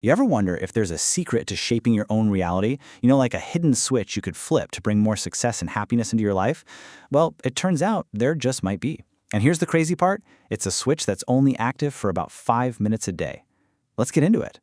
You ever wonder if there's a secret to shaping your own reality? Like a hidden switch you could flip to bring more success and happiness into your life? Well, it turns out there just might be. And here's the crazy part, it's a switch that's only active for about 5 minutes a day. Let's get into it.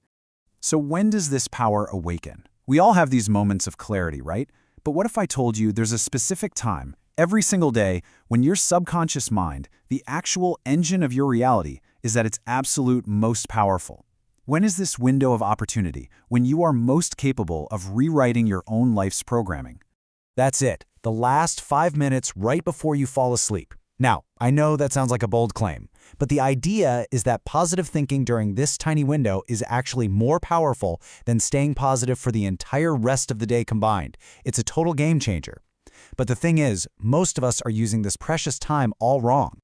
So when does this power awaken? We all have these moments of clarity, right? But what if I told you there's a specific time, every single day, when your subconscious mind, the actual engine of your reality, is at its absolute most powerful? When is this window of opportunity, when you are most capable of rewriting your own life's programming? That's it, the last 5 minutes right before you fall asleep. Now, I know that sounds like a bold claim, but the idea is that positive thinking during this tiny window is actually more powerful than staying positive for the entire rest of the day combined. It's a total game changer. But the thing is, most of us are using this precious time all wrong.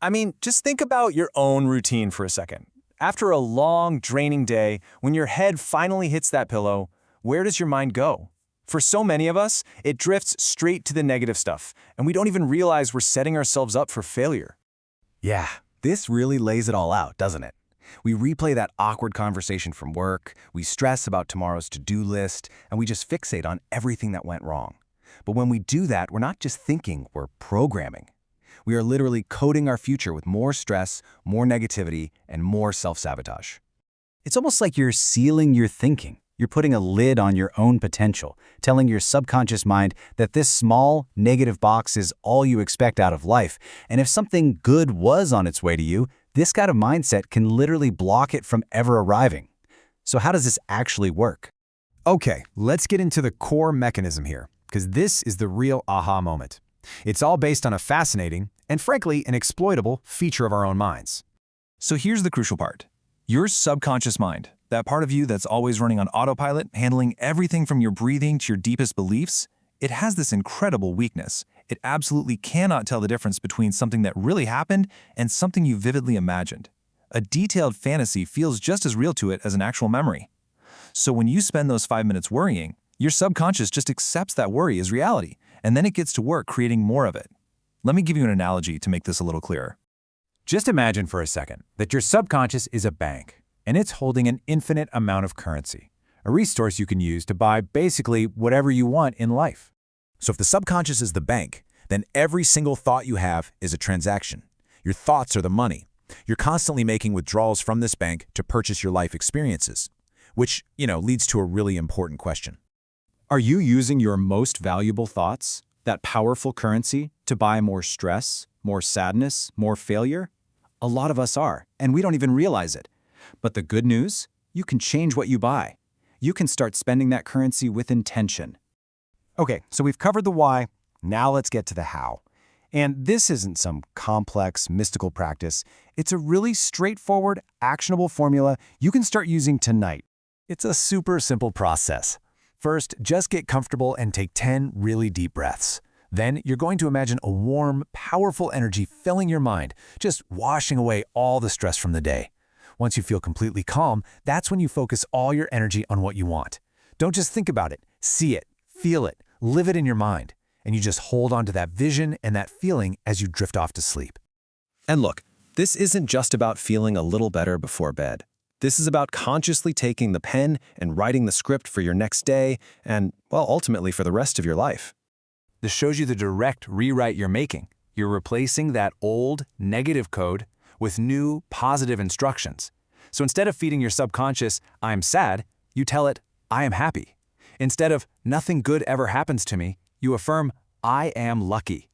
I mean, just think about your own routine for a second. After a long, draining day, when your head finally hits that pillow, where does your mind go? For so many of us, it drifts straight to the negative stuff, and we don't even realize we're setting ourselves up for failure. Yeah, this really lays it all out, doesn't it? We replay that awkward conversation from work, we stress about tomorrow's to-do list, and we just fixate on everything that went wrong. But when we do that, we're not just thinking, we're programming. We are literally coding our future with more stress, more negativity, and more self-sabotage. It's almost like you're sealing your thinking. You're putting a lid on your own potential, telling your subconscious mind that this small, negative box is all you expect out of life. And if something good was on its way to you, this kind of mindset can literally block it from ever arriving. So how does this actually work? Okay, let's get into the core mechanism here, because this is the real aha moment. It's all based on a fascinating, and frankly, an exploitable feature of our own minds. So here's the crucial part. Your subconscious mind, that part of you that's always running on autopilot, handling everything from your breathing to your deepest beliefs, it has this incredible weakness. It absolutely cannot tell the difference between something that really happened and something you vividly imagined. A detailed fantasy feels just as real to it as an actual memory. So when you spend those 5 minutes worrying, your subconscious just accepts that worry as reality, and then it gets to work creating more of it. Let me give you an analogy to make this a little clearer. Just imagine for a second that your subconscious is a bank, and it's holding an infinite amount of currency, a resource you can use to buy basically whatever you want in life. So if the subconscious is the bank, then every single thought you have is a transaction. Your thoughts are the money. You're constantly making withdrawals from this bank to purchase your life experiences, which, leads to a really important question. Are you using your most valuable thoughts, that powerful currency, to buy more stress, more sadness, more failure? A lot of us are, and we don't even realize it. But the good news? You can change what you buy. You can start spending that currency with intention. Okay, so we've covered the why. Now let's get to the how. And this isn't some complex, mystical practice. It's a really straightforward, actionable formula you can start using tonight. It's a super simple process. First, just get comfortable and take 10 really deep breaths. Then you're going to imagine a warm, powerful energy filling your mind, just washing away all the stress from the day. Once you feel completely calm, that's when you focus all your energy on what you want. Don't just think about it, see it, feel it, live it in your mind, and you just hold on to that vision and that feeling as you drift off to sleep. And look, this isn't just about feeling a little better before bed. This is about consciously taking the pen and writing the script for your next day and, well, ultimately for the rest of your life. This shows you the direct rewrite you're making. You're replacing that old, negative code with new, positive instructions. So instead of feeding your subconscious, "I'm sad," you tell it, "I am happy." Instead of "nothing good ever happens to me," you affirm, "I am lucky."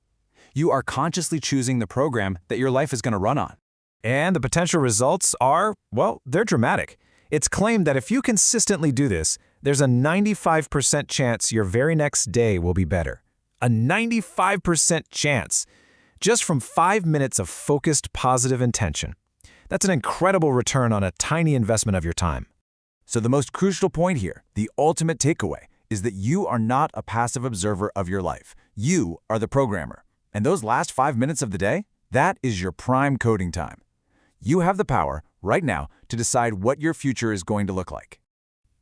You are consciously choosing the program that your life is going to run on. And the potential results are, well, they're dramatic. It's claimed that if you consistently do this, there's a 95% chance your very next day will be better. A 95% chance, just from 5 minutes of focused positive intention. That's an incredible return on a tiny investment of your time. So the most crucial point here, the ultimate takeaway, is that you are not a passive observer of your life. You are the programmer. And those last 5 minutes of the day, that is your prime coding time. You have the power, right now, to decide what your future is going to look like.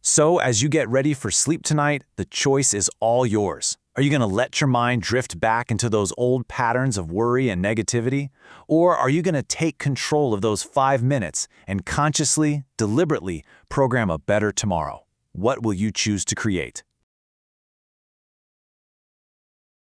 So as you get ready for sleep tonight, the choice is all yours. Are you going to let your mind drift back into those old patterns of worry and negativity? Or are you going to take control of those 5 minutes and consciously, deliberately program a better tomorrow? What will you choose to create?